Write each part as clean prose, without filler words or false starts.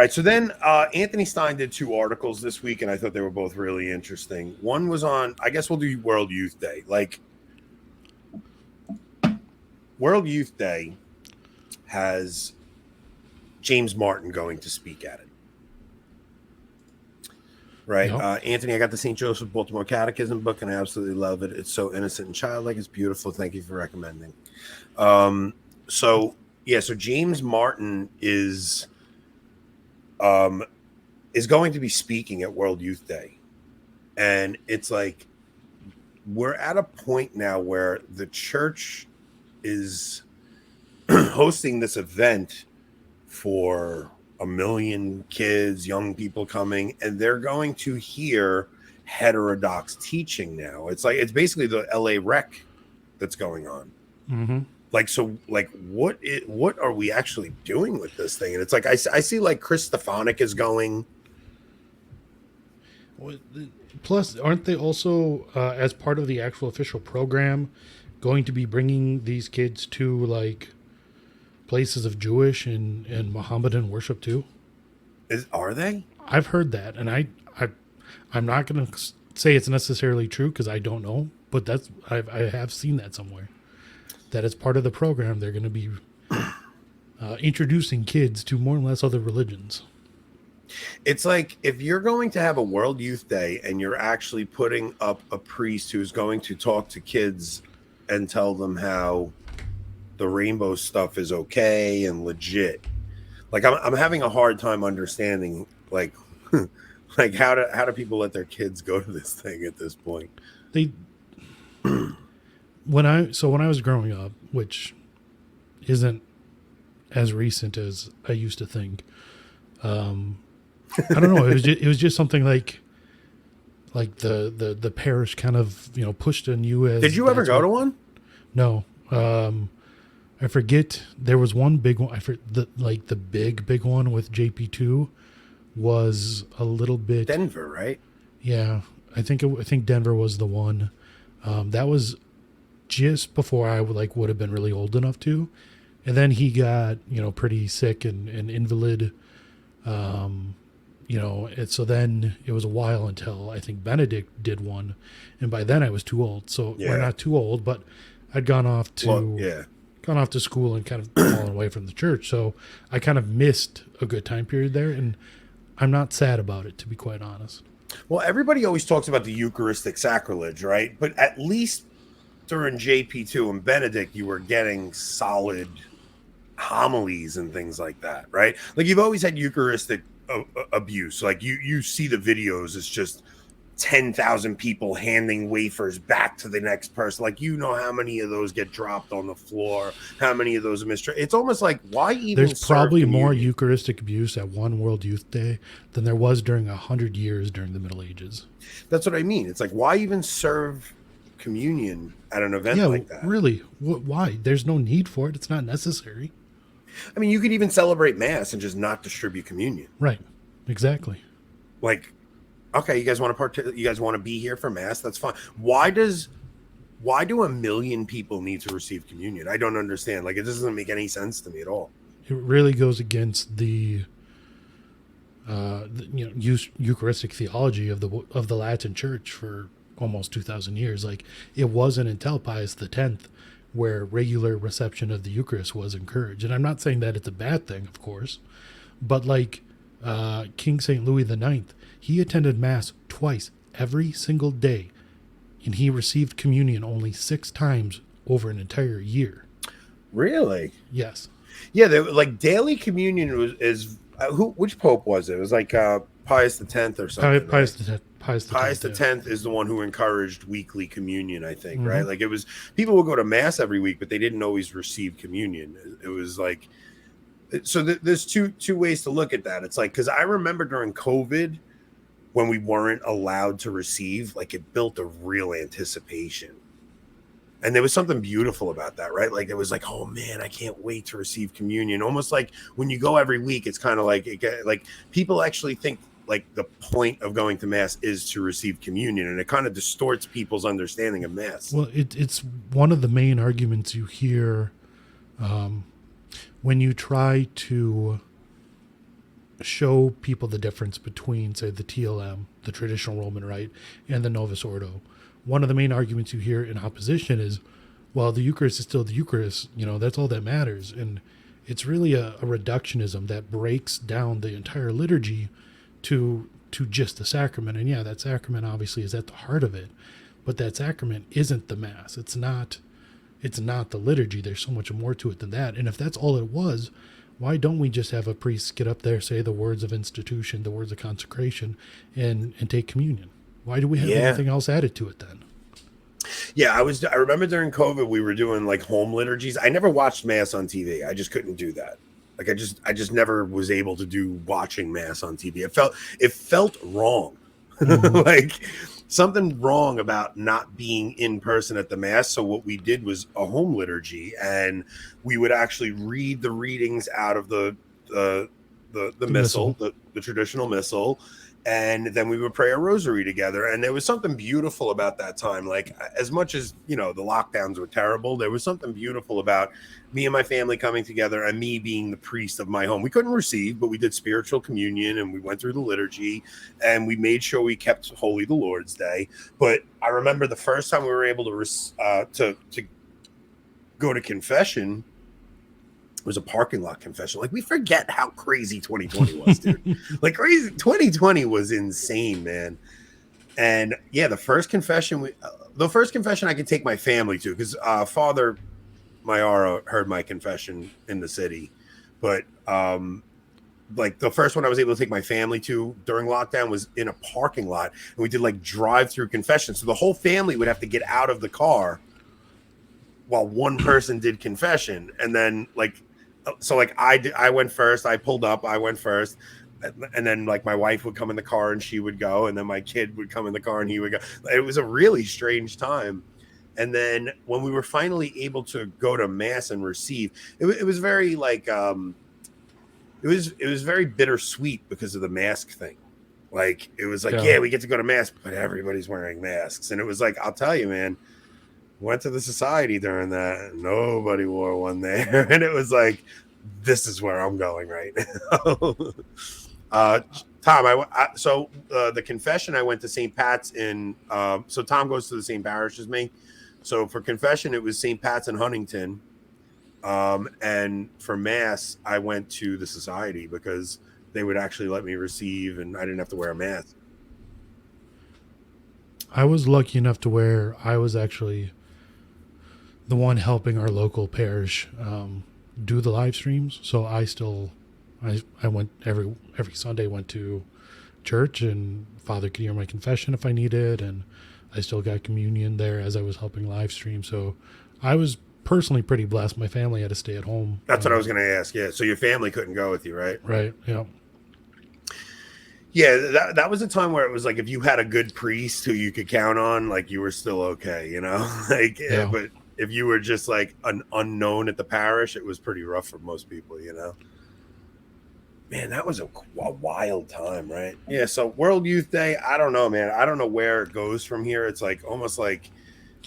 right. So then Anthony Stein did 2 articles this week, and I thought they were both really interesting. One was on, I guess we'll do World Youth Day. Like, World Youth Day has James Martin going to speak at it. Right. Yep. Anthony, I got the St. Joseph Baltimore Catechism book, and I absolutely love it. It's so innocent and childlike. It's beautiful. Thank you for recommending. So James Martin is going to be speaking at World Youth Day. And it's like, we're at a point now where the church is hosting this event for 1 million kids, young people coming, and they're going to hear heterodox teaching now. It's basically the LA Rec that's going on. Mm-hmm. What are we actually doing with this thing? And it's like, I see like Chris Stefanik is going. Plus, aren't they also, as part of the actual official program, going to be bringing these kids to like places of Jewish and Mohammedan worship too? Are they? I've heard that, and I'm not going to say it's necessarily true because I don't know, but I have seen that somewhere. That as part of the program, they're going to be introducing kids to more or less other religions. It's like, if you're going to have a World Youth Day and you're actually putting up a priest who's going to talk to kids and tell them how the rainbow stuff is okay and legit. Like, I'm having a hard time understanding, like, like how do people let their kids go to this thing at this point? When I was growing up, which isn't as recent as I used to think, I don't know. It was just something like the parish kind of pushed on you as. Did you ever go to one? No. I forget. There was one big one. The big one with JP2 was a little bit Denver, right? Yeah, I think Denver was the one. That was just before I would have been really old enough to, and then he got pretty sick and invalid. And so then it was a while until I think Benedict did one, and by then I was too old. So we're not too old, but I'd gone off to school and kind of fallen away from the church. So I kind of missed a good time period there, and I'm not sad about it, to be quite honest. Well, everybody always talks about the Eucharistic sacrilege, right? But at least during JP2 and Benedict, you were getting solid homilies and things like that, right? Like, you've always had Eucharistic abuse. Like, you see the videos, it's just 10,000 people handing wafers back to the next person. Like, how many of those get dropped on the floor, how many of those are mistreated. It's almost like, why even there's probably more Eucharistic abuse at one World Youth Day than there was during 100 years during the Middle Ages. That's what I mean. It's like, why even serve communion at an event like that? Really, why? There's no need for it. It's not necessary. I mean, you could even celebrate Mass and just not distribute communion. Right. Exactly. Like, okay, you guys want to be here for Mass? That's fine. Why do 1 million people need to receive communion? I don't understand. Like, it doesn't make any sense to me at all. It really goes against the Eucharistic theology of the Latin Church for almost 2,000 years. Like, it wasn't until Pius X where regular reception of the Eucharist was encouraged. And I'm not saying that it's a bad thing, of course, but like King St. Louis IX, he attended Mass twice every single day, and he received communion only 6 times over an entire year. Really? Yes. Yeah, like daily communion which pope was it? It was like Pius X or something. Pius X is the one who encouraged weekly communion, I think, mm-hmm. right? Like, it was, people would go to Mass every week, but they didn't always receive communion. It was like, so there's two ways to look at that. It's like, because I remember during COVID, when we weren't allowed to receive, like, it built a real anticipation. And there was something beautiful about that, right? Like, it was like, oh man, I can't wait to receive communion. Almost like when you go every week, it's kind of like, people actually think like the point of going to Mass is to receive communion, and it kind of distorts people's understanding of Mass. Well, it's one of the main arguments you hear when you try to show people the difference between, say, the TLM, the traditional Roman rite, and the Novus Ordo. One of the main arguments you hear in opposition is, well, the Eucharist is still the Eucharist, that's all that matters. And it's really a reductionism that breaks down the entire liturgy to just the sacrament. And yeah, that sacrament obviously is at the heart of it, but that sacrament isn't the Mass. It's not the liturgy. There's so much more to it than that. And if that's all it was, why don't we just have a priest get up there, say the words of institution, the words of consecration, and take communion? Why do we have anything else added to it then? Yeah, I remember during COVID we were doing like home liturgies. I never watched Mass on TV. I just couldn't do that. Like I just never was able to do watching Mass on TV. It felt wrong. Mm-hmm. Like something wrong about not being in person at the Mass. So what we did was a home liturgy, and we would actually read the readings out of the missal, the traditional missal, and then we would pray a rosary together. And there was something beautiful about that time. Like as much as, the lockdowns were terrible, there was something beautiful about me and my family coming together and me being the priest of my home. We couldn't receive, but we did spiritual communion and we went through the liturgy and we made sure we kept holy the Lord's Day. But I remember the first time we were able to go to confession, was a parking lot confession. Like we forget how crazy 2020 was, dude. Like crazy 2020 was insane, man. And yeah, the first confession I could take my family to, because Father Mayara heard my confession in the city, but like the first one I was able to take my family to during lockdown was in a parking lot, and we did like drive-through confession. So the whole family would have to get out of the car while one person did confession, and then I went first. I pulled up. I went first, and then like my wife would come in the car and she would go, and then my kid would come in the car and he would go. It was a really strange time. And then when we were finally able to go to Mass and receive, it was very like it was very bittersweet because of the mask thing. Like it was like, yeah, we get to go to Mass, but everybody's wearing masks, and it was like, I'll tell you, man. Went to the society during that. Nobody wore one there. And it was like, this is where I'm going right now. Tom, the confession, I went to St. Pat's in, so Tom goes to the same parish as me. So for confession, it was St. Pat's in Huntington. And for Mass, I went to the society because they would actually let me receive and I didn't have to wear a mask. I was lucky enough to where I was actually the one helping our local parish do the live streams. So I went every Sunday, went to church, and Father could hear my confession if I needed, and I still got communion there as I was helping live stream. So I was personally pretty blessed. My family had to stay at home. That's what I was going to ask. Yeah. So your family couldn't go with you, right? Right. Yeah. Yeah, that was a time where it was like if you had a good priest who you could count on, like you were still okay, like yeah. But if you were just like an unknown at the parish, it was pretty rough for most people, Man, that was a wild time, right? Yeah, so World Youth Day, I don't know, man. I don't know where it goes from here. It's like almost like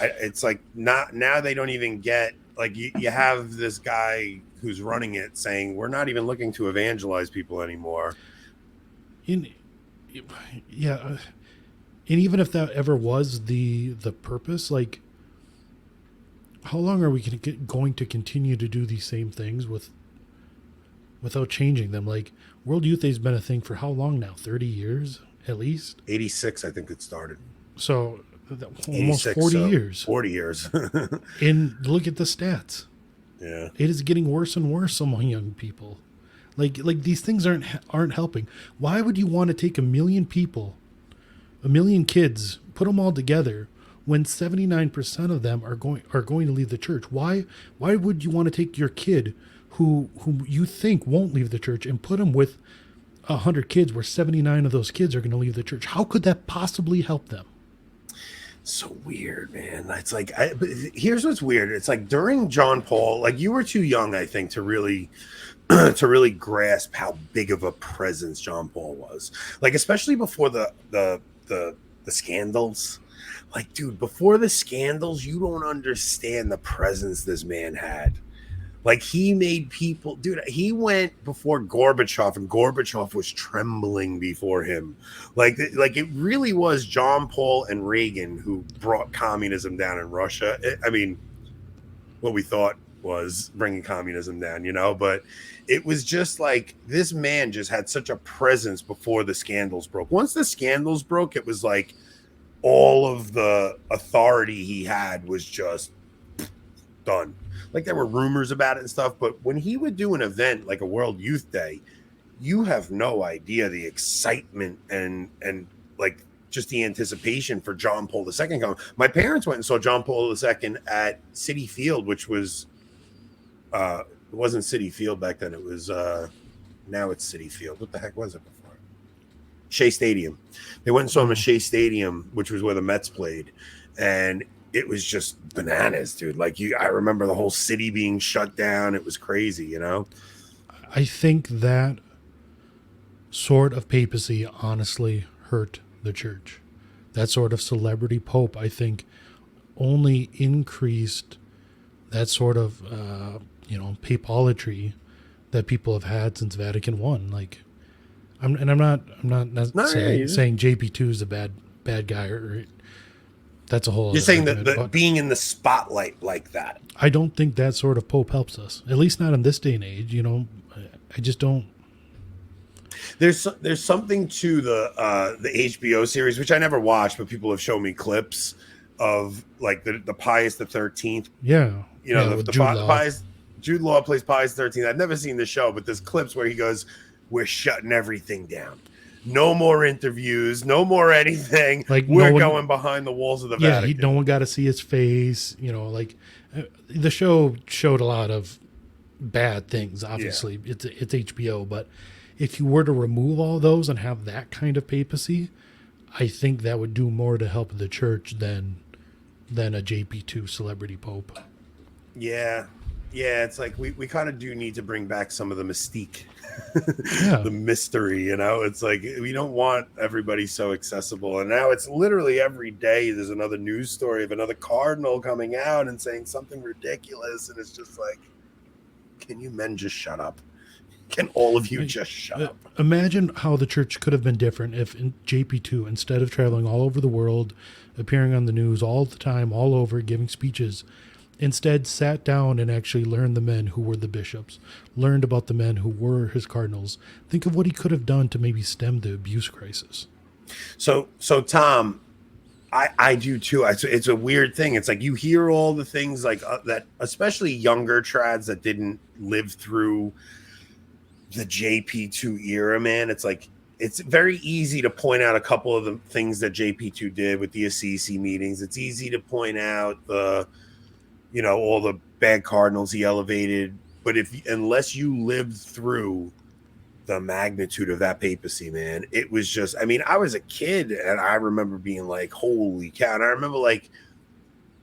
it's like not now they don't even get like you have this guy who's running it saying we're not even looking to evangelize people anymore. And even if that ever was the purpose, like how long are we going to continue to do these same things without changing them? Like World Youth Day has been a thing for how long now? 30 years at least? 86, I think it started. So almost 40 years. 40 years. And look at the stats. Yeah. It is getting worse and worse among young people. Like these things aren't helping. Why would you want to take 1 million people, 1 million kids, put them all together when 79% of them are going to leave the church? Why would you want to take your kid who you think won't leave the church and put them with 100 kids where 79 of those kids are going to leave the church? How could that possibly help them? So weird, man. It's like but here's what's weird. It's like during John Paul, like you were too young, I think, to really grasp how big of a presence John Paul was. Like especially before the scandals. Like, dude, before the scandals, you don't understand the presence this man had. Like he made people, dude. He went before Gorbachev, and Gorbachev was trembling before him. Like it really was John Paul and Reagan who brought communism down in Russia. I mean, what we thought was bringing communism down, but it was just like this man just had such a presence before the scandals broke. Once the scandals broke, it was like all of the authority he had was just done. Like there were rumors about it and stuff, but when he would do an event like a World Youth Day, you have no idea the excitement and like just the anticipation for John Paul II coming. My parents went and saw John Paul II at Citi Field, which was it wasn't Citi Field back then. It was now it's Citi Field. What the heck was it before? Shea Stadium. They went and saw him at Shea Stadium, which was where the Mets played, and it was just bananas, dude. Like I remember the whole city being shut down. It was crazy, I think that sort of papacy honestly hurt the church. That sort of celebrity pope, I think, only increased that sort of, papolatry that people have had since Vatican I. Like, I'm not saying JP2 is a bad guy or that's a whole. You're saying that being in the spotlight like that. I don't think that sort of pope helps us. At least not in this day and age. I just don't. There's something to the HBO series, which I never watched, but people have shown me clips of like the Pius the 13th. Yeah. Jude Law plays Pius 13th. I've never seen the show, but there's clips where he goes, "We're shutting everything down. No more interviews, no more anything. Like we're going behind the walls of the Vatican." No one got to see his face. The show showed a lot of bad things. Obviously, it's HBO, but if you were to remove all those and have that kind of papacy, I think that would do more to help the church than a JP2 celebrity pope. Yeah. It's like we kind of do need to bring back some of the mystique. The mystery, it's like we don't want everybody so accessible, and now it's literally every day there's another news story of another cardinal coming out and saying something ridiculous, and it's just like, can you men just shut up? Can all of you just shut up? Imagine how the church could have been different if in JP2, instead of traveling all over the world, appearing on the news all the time, all over, giving speeches, instead sat down and actually learned the men who were the bishops, learned about the men who were his cardinals. Think of what he could have done to maybe stem the abuse crisis. So Tom, I do too. It's a weird thing. It's like you hear all the things like that, especially younger trads that didn't live through the JP2 era, man. It's like it's very easy to point out a couple of the things that JP2 did with the Assisi meetings. It's easy to point out all the bad cardinals he elevated, but unless you lived through the magnitude of that papacy, man, it was just, I was a kid and I remember being like, holy cow. And I remember like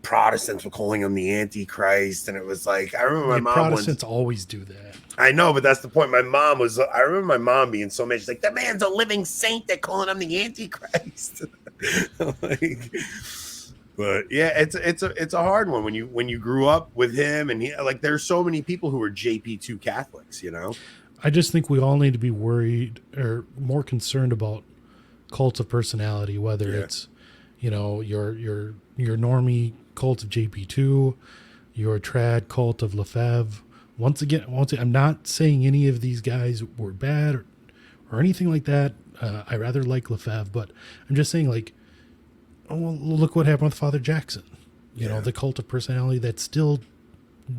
Protestants were calling him the Antichrist. And it was like, I remember my mom. Protestants always do that. I know, but that's the point. I remember my mom being so mad. She's like, that man's a living saint. They're calling him the Antichrist. But yeah, it's a hard one when you grew up with him, and there's so many people who are JP2 Catholics, I just think we all need to be worried or more concerned about cults of personality, whether it's your normie cult of JP2, your trad cult of Lefebvre. Once again, I'm not saying any of these guys were bad or anything like that. I rather like Lefebvre, but I'm just saying look what happened with Father Jackson. The cult of personality that's still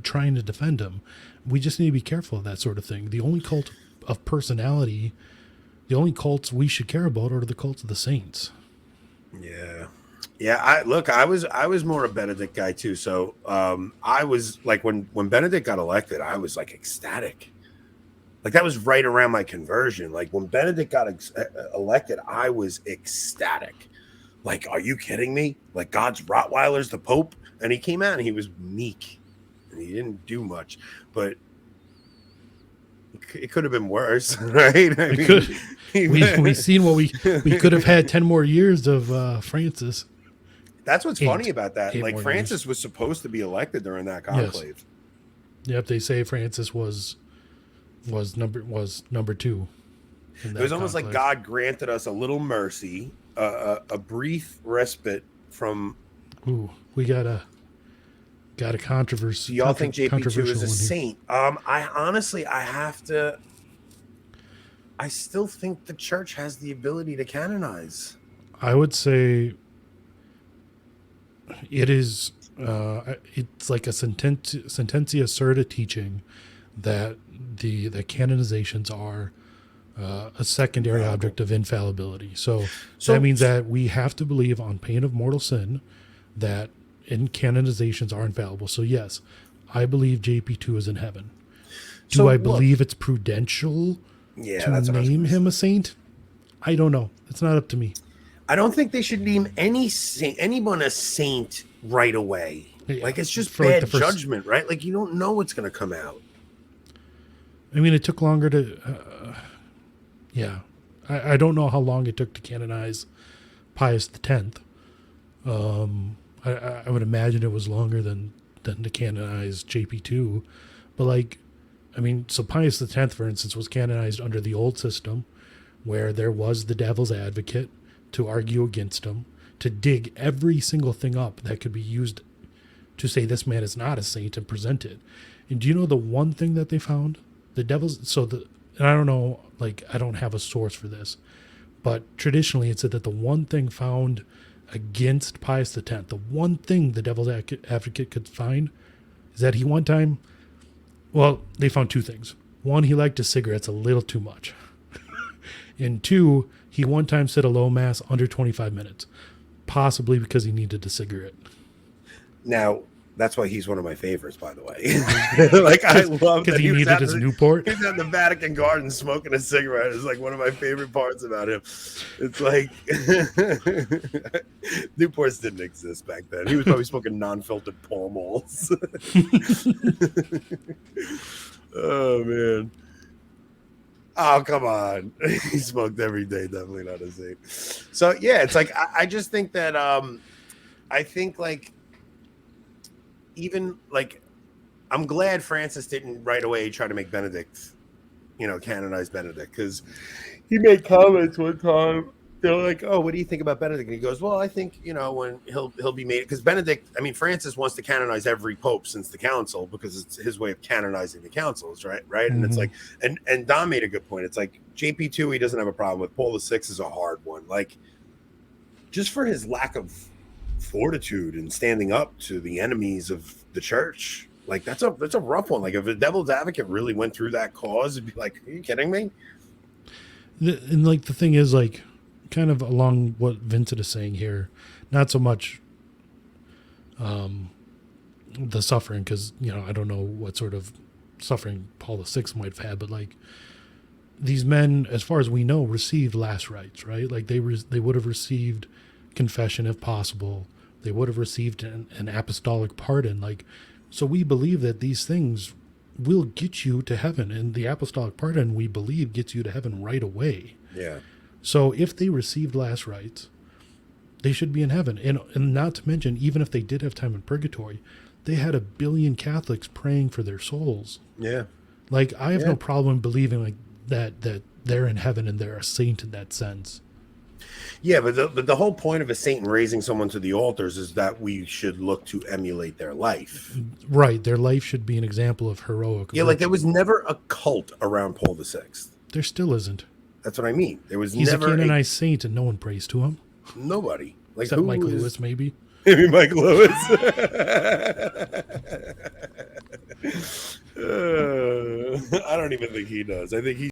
trying to defend him. We just need to be careful of that sort of thing. The only cult of personality, the only cults we should care about are the cults of the saints. Yeah. I was more a Benedict guy too. So I was like, when Benedict got elected, I was like ecstatic. Like that was right around my conversion. Like when Benedict got elected, I was ecstatic. Like, are you kidding me? Like God's Rottweiler's the Pope? And he came out and he was meek and he didn't do much, but it could have been worse, right? We've seen what we could have had 10 more years of Francis. That's what's funny about that. Like Francis was supposed to be elected during that conclave. Yep, they say Francis was number two. It was almost like God granted us a little mercy, a brief respite from. Ooh, we got a controversy. Do y'all think JP2 is a saint? I honestly, I still think the church has the ability to canonize. I would say it is. It's like a sententia certa teaching that the canonizations are a secondary object of infallibility. So that means that we have to believe on pain of mortal sin that canonizations are infallible. So yes, I believe JP2 is in heaven. Do I believe it's prudential to name him a saint? I don't know. It's not up to me. I don't think they should name anyone a saint right away. Yeah, like it's just bad judgment, right? Like you don't know what's going to come out. I mean, it took longer to. I don't know how long it took to canonize Pius X. I would imagine it was longer than to canonize JP2, but like, I mean, so Pius X, for instance, was canonized under the old system, where there was the devil's advocate to argue against him, to dig every single thing up that could be used to say this man is not a saint and present it. And do you know the one thing that they found? The devil's, and I don't know, like, I don't have a source for this, but traditionally it said that the one thing found against Pius X, the one thing the devil's advocate could find, is that he one time, well, they found two things. One, he liked his cigarettes a little too much. And two, he one time said a low mass under 25 minutes, possibly because he needed a cigarette. Now, that's why he's one of my favorites, by the way. Like, I love because he needed his Newport. He's at the Vatican Gardens smoking a cigarette. It's like one of my favorite parts about him. It's like Newports didn't exist back then. He was probably smoking non-filtered Pall Malls. Oh man. Oh, come on. He smoked every day. Definitely not a saint. So, yeah, it's like, I just think that, I think, like, even, like, I'm glad Francis didn't right away try to make Benedict, canonize Benedict, because he made comments one time. They're like, oh, what do you think about Benedict? And he goes, well, I think, when he'll be made, because Francis wants to canonize every pope since the council, because it's his way of canonizing the councils, right? Mm-hmm. And it's like, and Don made a good point. It's like JP2, he doesn't have a problem with. Paul VI is a hard one. Like, just for his lack of fortitude and standing up to the enemies of the church. Like, that's a rough one. Like, if a devil's advocate really went through that cause, it'd be like, are you kidding me? And like, the thing is, like, kind of along what Vincent is saying here, not so much the suffering, because I don't know what sort of suffering Paul VI might have had, but like, these men, as far as we know, received last rites, right? Like, they would have received confession if possible. They would have received an apostolic pardon. Like, so we believe that these things will get you to heaven, and the apostolic pardon, we believe, gets you to heaven right away. Yeah. So if they received last rites, they should be in heaven. And not to mention, even if they did have time in purgatory, they had 1 billion Catholics praying for their souls. Yeah. Like, I have no problem believing like that they're in heaven and they're a saint in that sense. Yeah, but the whole point of a saint and raising someone to the altars is that we should look to emulate their life. Right. Their life should be an example of heroic. Yeah, like there was never a cult around Paul VI. There still isn't. That's what I mean. There was He's never a canonized saint and no one prays to him. Nobody. Like, except Mike Lewis, maybe. Maybe Mike Lewis. I don't even think he does. I think he